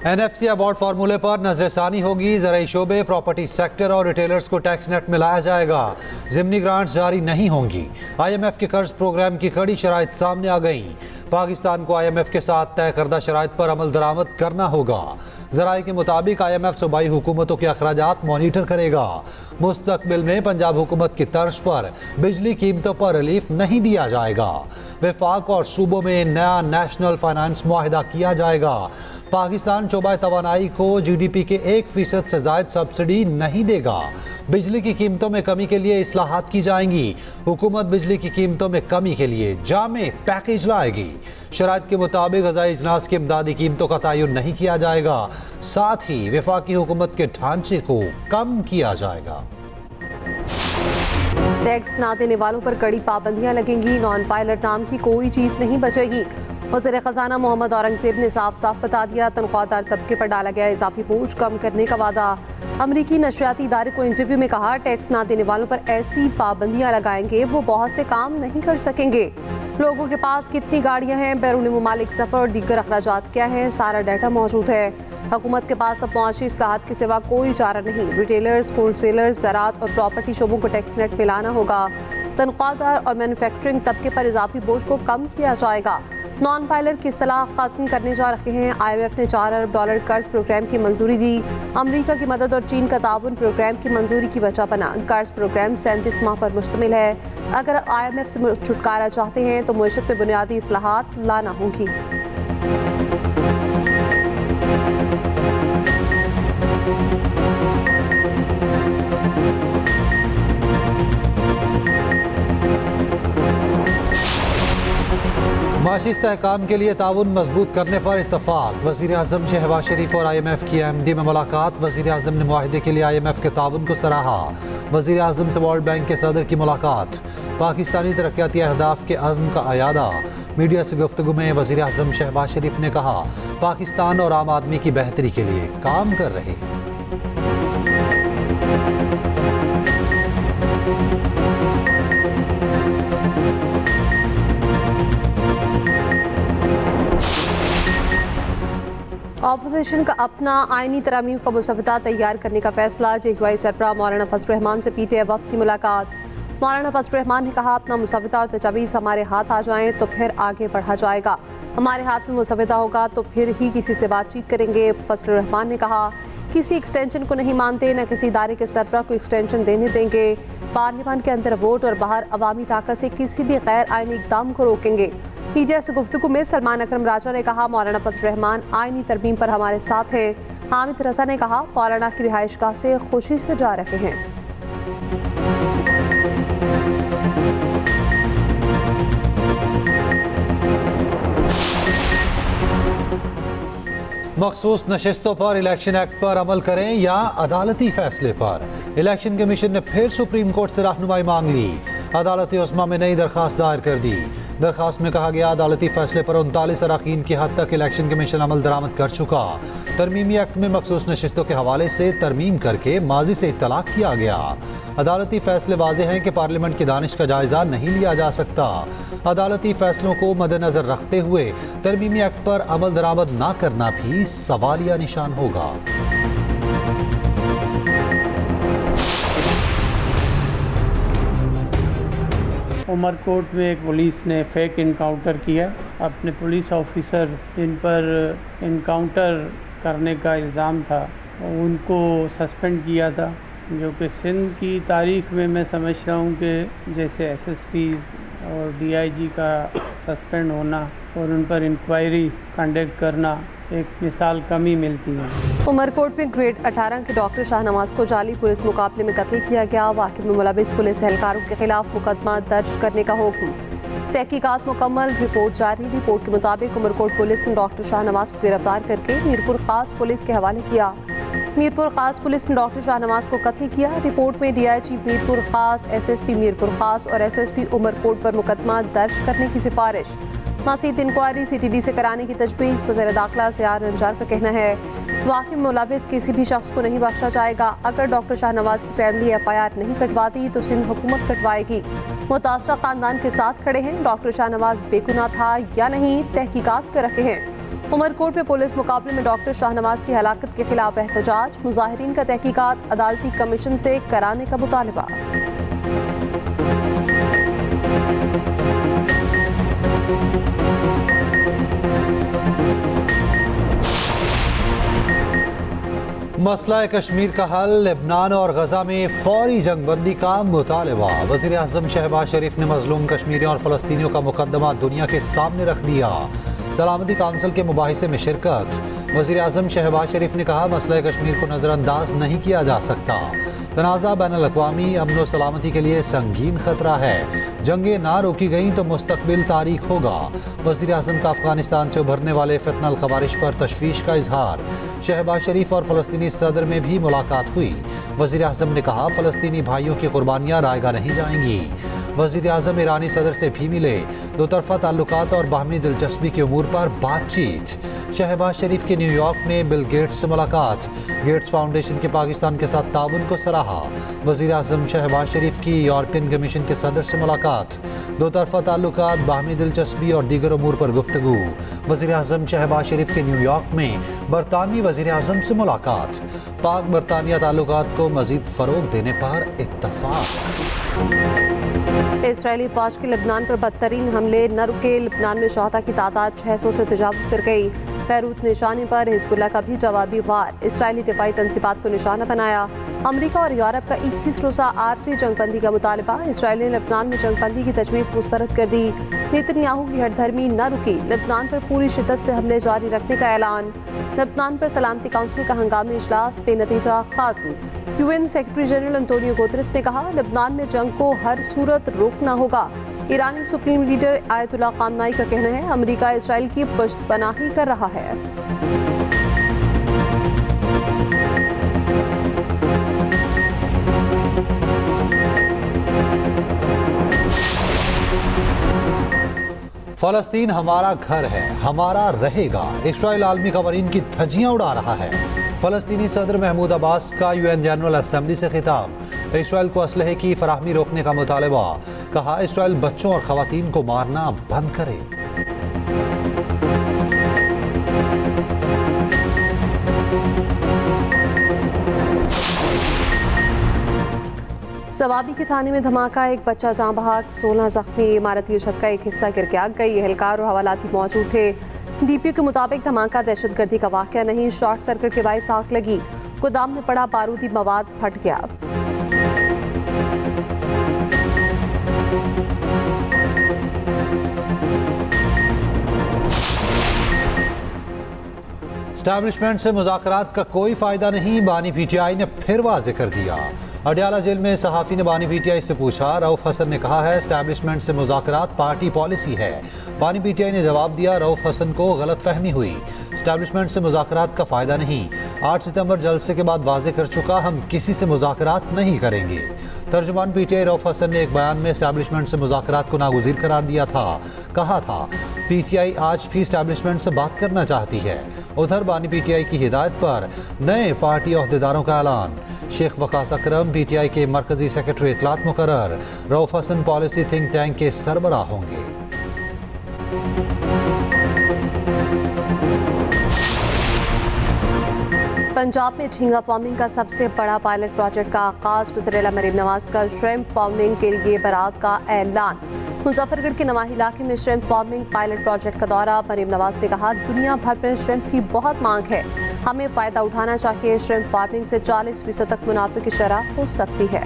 NFC award फार्मूले पर नजरसानी होगी। ज़राई शोबे, प्रॉपर्टी सेक्टर और रिटेलर्स को टैक्स नेट में लाया जाएगा। ज़िमनी ग्रांट्स जारी नहीं होंगी। IMF के कर्ज प्रोग्राम की कड़ी शराइत सामने आ गईं। पाकिस्तान को IMF के साथ तय करदा शराइत पर अमल दरामद करना होगा। ज़राए के मुताबिक IMF सूबाई हुकूमतों के अखराजात मॉनिटर करेगा। मुस्तकबिल में पंजाब हुकूमत की तर्ज पर बिजली कीमतों पर रिलीफ नहीं दिया जाएगा। वफाक और सूबों में नया नेशनल फाइनेंस मुआहिदा किया जाएगा। पाकिस्तान शोबा तवानाई को GDP के 1% से ज़ायद सब्सिडी नहीं देगा। बिजली की कीमतों में कमी के लिए इस्लाहात की जाएंगी। हुकूमत बिजली की कीमतों में कमी के लिए जामे पैकेज लाएगी। शराइत के मुताबिक ग़ज़ाई अजनास की इमदादी कीमतों का तयन नहीं किया जाएगा। साथ ही वफाकी हुकूमत के ढांचे को कम किया जाएगा। टैक्स ना देने वालों पर कड़ी पाबंदियां लगेंगी। नॉन फाइलर नाम की कोई चीज़ नहीं बचेगी। वज़ीर ख़ज़ाना मोहम्मद औरंगज़ेब ने साफ साफ बता दिया, तनख्वाहदार तबके पर डाला गया इजाफी बोझ कम करने का वादा। अमरीकी नशरियाती इदारे को इंटरव्यू में कहा, टैक्स ना देने वालों पर ऐसी पाबंदियां लगाएंगे वो बहुत से काम नहीं कर सकेंगे। लोगों के पास कितनी गाड़ियां हैं, बैरून मुमालिक सफ़र और दीगर अखराजात क्या हैं, सारा डाटा मौजूद है। हुकूमत के पास अब मुआशी इस्लाहात के सिवा कोई चारा नहीं। रिटेलर्स, होलसेलर्स, ज़राअत और प्रॉपर्टी शोबों को टैक्स नेट में लाना होगा। तनख्वाहदार और मैन्युफैक्चरिंग तबके पर इजाफी बोझ को कम किया जाएगा। नॉन फाइलर की इस्तिलाह खत्म करने जा रहे हैं। IMF ने $4 अरब कर्ज प्रोग्राम की मंजूरी दी। अमरीका की मदद और चीन का ताउन प्रोग्राम की मंजूरी की वजह बना। कर्ज प्रोग्राम 37 माह पर मुश्तमिल है। अगर IMF से छुटकारा चाहते हैं तो मईशत में बुनियादी इस्लाहात लाना होगी। माशी इस्तेहकाम के लिए ताउन मजबूत करने पर इत्तफाक। वज़ीर आज़म शहबाज शरीफ और IMF की MD में मुलाकात। वज़ीर आज़म ने मुआहिदे के लिए IMF के ताउन को सराहा। वज़ीर आज़म से वर्ल्ड बैंक के सदर की मुलाकात। पाकिस्तानी तरक्याती अहदाफ के अज़्म का अयादा। मीडिया से गुफ्तगू में वज़ीर आज़म शहबाज शरीफ ने कहा, पाकिस्तान और आम आदमी की बेहतरी के लिए काम कर रहे हैं। ऑपोजिशन का अपना आइनी तरमीम का मुसवदा तैयार करने का फैसला। JUI सरबराह मौलाना फजल रहमान से PTA वक्त की मुलाकात। मौलाना फजल रहमान ने कहा, अपना मुसवदा और तजावीज़ हमारे हाथ आ जाएं तो फिर आगे बढ़ा जाएगा। हमारे हाथ में मुसवदा होगा तो फिर ही किसी से बातचीत करेंगे। फजल रहमान ने कहा, किसी एक्सटेंशन को नहीं मानते, न किसी इदारे के सरबराह को एक्सटेंशन देने देंगे। पार्लियामान के अंदर वोट और बाहर अवामी ताकत से किसी भी गैर आइनी इक़दाम को रोकेंगे। मीडिया से गुफ्तगू में सलमान अकरम राजा ने कहा, मौलाना फजल रहमान आइनी तरमीम पर हमारे साथ हैं। हामिद रज़ा ने कहा, मौलाना की रिहाइशगाह से खुशी से जा रहे हैं। मखसूस नशिस्तों पर इलेक्शन एक्ट पर अमल करें या अदालती फैसले पर। इलेक्शन कमीशन ने फिर सुप्रीम कोर्ट से रहनुमाई मांग ली। अदालती उस्मा में नई दरखास्त दायर कर दी। दरखास्त में कहा गया, अदालती फैसले पर 39 अरकान की हद तक इलेक्शन कमीशन अमल दरामद कर चुका। तरमीमी एक्ट में मखसूस नशिस्तों के हवाले से तरमीम करके माजी से इत्तला किया गया। अदालती फैसले वाज़े हैं कि पार्लियामेंट की दानिश का जायजा नहीं लिया जा सकता। अदालती फैसलों को मद्देनजर रखते हुए तरमीमी एक्ट पर अमल दरामद ना करना भी सवालिया निशान होगा। उमरकोट में एक पुलिस ने फेक इनकाउंटर किया। अपने पुलिस ऑफिसर जिन पर इनकाउंटर करने का इल्ज़ाम था उनको सस्पेंड किया था, जो कि सिंध की तारीख़ में मैं समझ रहा हूँ कि जैसे SSP और DIG का सस्पेंड होना और उन पर इंक्वायरी कंडक्ट करना एक मिसाल कमी मिलती है। उमरकोट में ग्रेड 18 के डॉक्टर शाहनवाज को जाली पुलिस मुकाबले में कत्ल किया गया। वाक़े में मुलविस पुलिस एहलकारों के खिलाफ मुकदमा दर्ज करने का हुक्म। तहकीकात मुकम्मल, रिपोर्ट जारी। रिपोर्ट के मुताबिक उमरकोट पुलिस ने डॉक्टर शाहनवाज को गिरफ्तार करके मीरपुर खास पुलिस के हवाले किया। मीरपुर खास पुलिस ने डॉक्टर शाहनवाज को कत्ल किया। रिपोर्ट में DIG मीरपुर खास, SSP मीरपुर खास और SSP उमरकोट पर मुकदमा दर्ज करने की सिफारिश। मज़ीद इंक्वायरी CTD से कराने की तजवीज़। वज़ीर दाखिला सियार रंजार का कहना है, वाक़ई में मुलविस किसी भी शख्स को नहीं बख्शा जाएगा। अगर डॉक्टर शाहनवाज की फैमिली FIR नहीं कटवाती तो सिंध हुकूमत कटवाएगी। मुतासरा ख़ानदान के साथ खड़े हैं। डॉक्टर शाहनवाज बेगुनाह था या नहीं, तहकीकात कर रहे हैं। उमरकोट में पुलिस मुकाबले में डॉक्टर शाहनवाज की हलाकत के खिलाफ एहतजाज, मुजाहिरीन का तहकीकात अदालती कमीशन से कराने का मुतालबा। मसला कश्मीर का हल, लेबनान और गजा में फौरी जंगबंदी का मुतालबा। वज़ीर आज़म शहबाज शरीफ ने मजलूम कश्मीरियों और फ़लस्तीनियों का मुकदमा दुनिया के सामने रख दिया। सलामती काउंसिल के मुबाहिसे में शिरकत। वज़ीर आज़म शहबाज शरीफ ने कहा, मसला कश्मीर को नज़रअंदाज नहीं किया जा सकता। तनाज़ा बैनुल-अक़वामी अमन व सलामती के लिए संगीन खतरा है। जंगें ना रोकी गईं तो मुस्तकबिल तारीख होगा। वज़ीर आज़म का अफगानिस्तान से उभरने वाले फितनल ख़वारिश पर तशवीश का इजहार। शहबाज शरीफ और फ़लस्तीनी सदर में भी मुलाकात हुई। वज़ीर आज़म ने कहा, फ़लस्तीनी भाइयों की कुर्बानियाँ रायगा नहीं जाएंगी। वज़ीर आज़म ईरानी सदर से भी मिले। दो तरफ़ा ताल्लुकात और बाहमी दिलचस्पी के उमूर पर बातचीत। शहबाज शरीफ की न्यूयॉर्क में बिल गेट्स से मुलाकात। गेट्स फाउंडेशन के पाकिस्तान के साथ ताउन को सराहा। वज़ीर आज़म शहबाज शरीफ की यूरोपियन कमीशन के सदर से मुलाकात। दो तरफ़ा ताल्लुकात, बाहमी दिलचस्पी और दीगर उमूर पर गुफ्तगू। वज़ीर आज़म शहबाज शरीफ के न्यूयॉर्क में बरतानवी वज़ीर आज़म से मुलाकात। पाक बरतानिया ताल्लुकात को मज़ीद फ़रोग़ देने पर इत्तफ़ाक़। इसराइली फ़ौज के लेबनान पर बदतरीन हमले न रुके। लेबनान में शहादा की तादाद 600 से तजावुज़ कर गई। बैरूत निशाने पर हिज़्बुल्लाह का भी जवाबी वार। इसराइली दिफाई तंसीबात को निशाना बनाया। अमरीका और यूरोप का 21 रोज़ा आरसी जंगबंदी का मुतालबा। इसराइल ने लेबनान में जंगबंदी की तजवीज़ मुस्तरद कर दी। नेतन्याहू की हठधर्मी न रुकी। लेबनान पर पूरी शिद्दत से हमले जारी रखने का ऐलान। लेबनान पर सलामती काउंसिल का हंगामी इजलास बेनतीजा खात्म। UN secretary general Antonio Guterres ने कहा, लेबनान में जंग को हर सूरत रोकना होगा। ईरानी सुप्रीम लीडर आयतुल्लाह खामनाई का कहना है, अमेरिका इसराइल की पुश्तपनाही कर रहा है। फ़लस्तीन हमारा घर है, हमारा रहेगा। इसराइल आलमी क़वानीन की धज्जियां उड़ा रहा है। फ़लस्तीनी सदर महमूद अब्बास का यूएन जनरल असम्बली से खिताब। इसराइल को असलहे की फराहमी रोकने का मुतालबा। कहा, इसराइल बच्चों और ख़वातीन को मारना बंद करे। सवाबी के थाने में धमाका, एक बच्चा जाँ बहक, 16 जख्मी। इमारत की छत का एक हिस्सा गिर के आग गई। एहलकार और हवालाती मौजूद थे। डीपीओ के मुताबिक धमाका दहशतगर्दी का वाक़या नहीं, शॉर्ट सर्किट के बायस आग लगी। गोदाम में पड़ा बारूदी मवाद फट गया। एस्टैब्लिशमेंट से मुज़ाकरात का कोई फ़ायदा नहीं, बानी पीटीआई ने फिर वाज़े कर दिया। अडयाला जेल में सहाफ़ी ने बानी पीटीआई से पूछा। रऊफ़ हसन ने कहा है, एस्टैब्लिशमेंट से मुज़ाकरात पार्टी पॉलिसी है। बानी पीटीआई ने जवाब दिया, रऊफ़ हसन को गलत फहमी हुई। एस्टैब्लिशमेंट से मुज़ाकरात का फ़ायदा नहीं। 8 सितंबर जलसे के बाद वाज़े कर चुका, हम किसी से मुज़ाकरात नहीं करेंगे। तर्जुमान पीटीआई रऊफ़ हसन ने एक बयान में एस्टैब्लिशमेंट से मुज़ाकरात को नागुज़ीर करार दिया था। कहा था, पीटीआई आज भी एस्टैब्लिशमेंट से बात करना चाहती है। उधर बानी पीटीआई की हिदायत पर नए पार्टी अहदेदारों का ऐलान। शेख वकास अकरम पीटीआई के मरकजी सेक्रेटरी इत्तलात मुकर्रर। Rauf Hasan policy think tank के सरबराह होंगे। पंजाब में झींगा फार्मिंग का सबसे बड़ा पायलट प्रोजेक्ट का आगाज। वज़ीर मरीम नवाज का श्रिम्प फार्मिंग के लिए बरात का ऐलान। मुजफ्फरगढ़ के नवाही इलाके में श्रिम्प फार्मिंग पायलट प्रोजेक्ट का दौरा। मरीम नवाज ने कहा, दुनिया भर में श्रिम्प की बहुत मांग है, हमें फ़ायदा उठाना चाहिए। श्रिम्प फार्मिंग से 40% तक मुनाफे की शरह हो सकती है।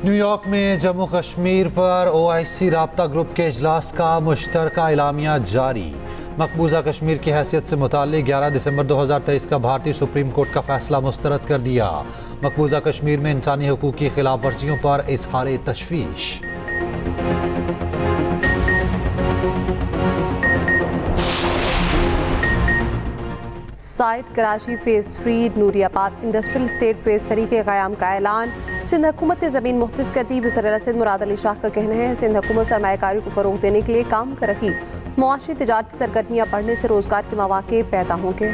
न्यूयॉर्क में जम्मू कश्मीर पर OIC राब्ता ग्रुप के इजलास का मुश्तरका इलामिया जारी। मकबूजा कश्मीर की हैसियत से मुताल्लिक़ 11 दिसंबर 2023 का भारतीय सुप्रीम कोर्ट का फैसला मुस्तरद कर दिया। मकबूजा कश्मीर में इंसानी हुकूक की खिलाफ वर्जियों पर इजहार तशवीश। Site Karachi phase 3 Nooriabad industrial state phase 3 के क़याम का ऐलान। सिंध हुकूमत ने ज़मीन मुख्तस कर दी। वज़ीर सिंध मुराद अली शाह का कहना है, सिंध हुकूमत सरमायाकारी को फ़रोग़ देने के लिए काम कर रही। मुआशी तिजारती सरगर्मियाँ बढ़ने से रोज़गार के मौक़े पैदा होंगे।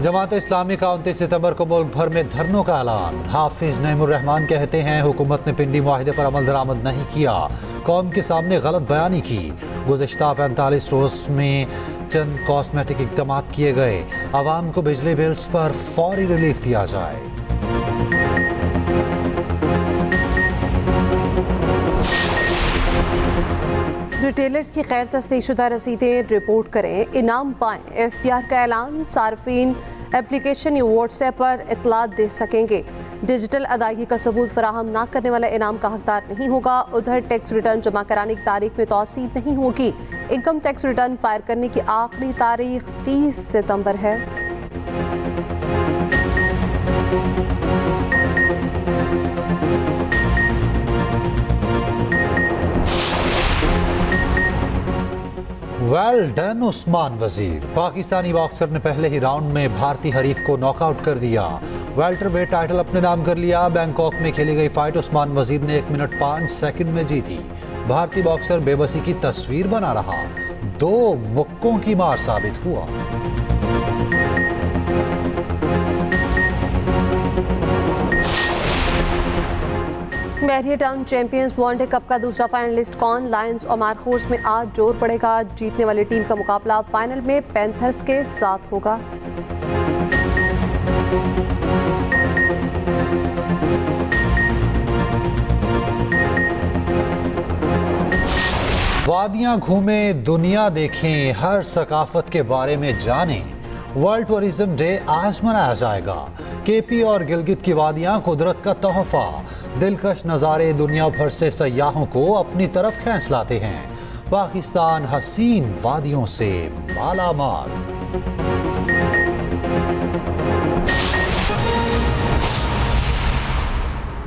जमात इस्लामी का 29 सितंबर को मुल्क भर में धरनों का ऐलान। हाफिज नईमुर रहमान कहते हैं हुकूमत ने पिंडी मुआहिदे पर अमल दरामद नहीं किया, कौम के सामने गलत बयानी की। गुज़िश्ता 45 रोज में चंद कॉस्मेटिक इक़दाम किए गए, आवाम को बिजली बिल्स पर फौरी रिलीफ दिया जाए। रिटेलर्स की गैर तस्दीकशुदा रसीदें रिपोर्ट करें, इनाम पाएं। FPR का ऐलान, सार्फिन एप्लीकेशन या व्हाट्सएप पर इतला दे सकेंगे। डिजिटल अदायगी का सबूत फराहम ना करने वाला इनाम का हकदार नहीं होगा। उधर टैक्स रिटर्न जमा कराने की तारीख में तौसील नहीं होगी। इनकम टैक्स रिटर्न फायर करने की आखिरी तारीख 30 सितंबर है। वेल डन उस्मान वजीर। पाकिस्तानी बॉक्सर ने पहले ही राउंड में भारतीय हरीफ को नॉकआउट कर दिया। वेल्टरवेट टाइटल अपने नाम कर लिया। बैंकॉक में खेली गई फाइट उस्मान वजीर ने 1 मिनट 5 सेकंड में जीती। भारतीय बॉक्सर बेबसी की तस्वीर बना रहा, 2 मुक्कों की मार साबित हुआ। मैरियटाउन चैंपियंस वनडे कप का दूसरा फाइनलिस्ट कौन? लायंस और मार्कोर्स में आज जोर पड़ेगा। जीतने वाली टीम का मुकाबला फाइनल में पैंथर्स के साथ होगा। वादियां घूमें, दुनिया देखें, हर सकाफत के बारे में जानें। वर्ल्ड टूरिज्म डे आज मनाया जाएगा। केपी और गिलगित की वादियां कुदरत का तोहफा, दिलकश नज़ारे दुनिया भर से सयाहों को अपनी तरफ खींच लाते हैं। पाकिस्तान हसीन वादियों से माला माल।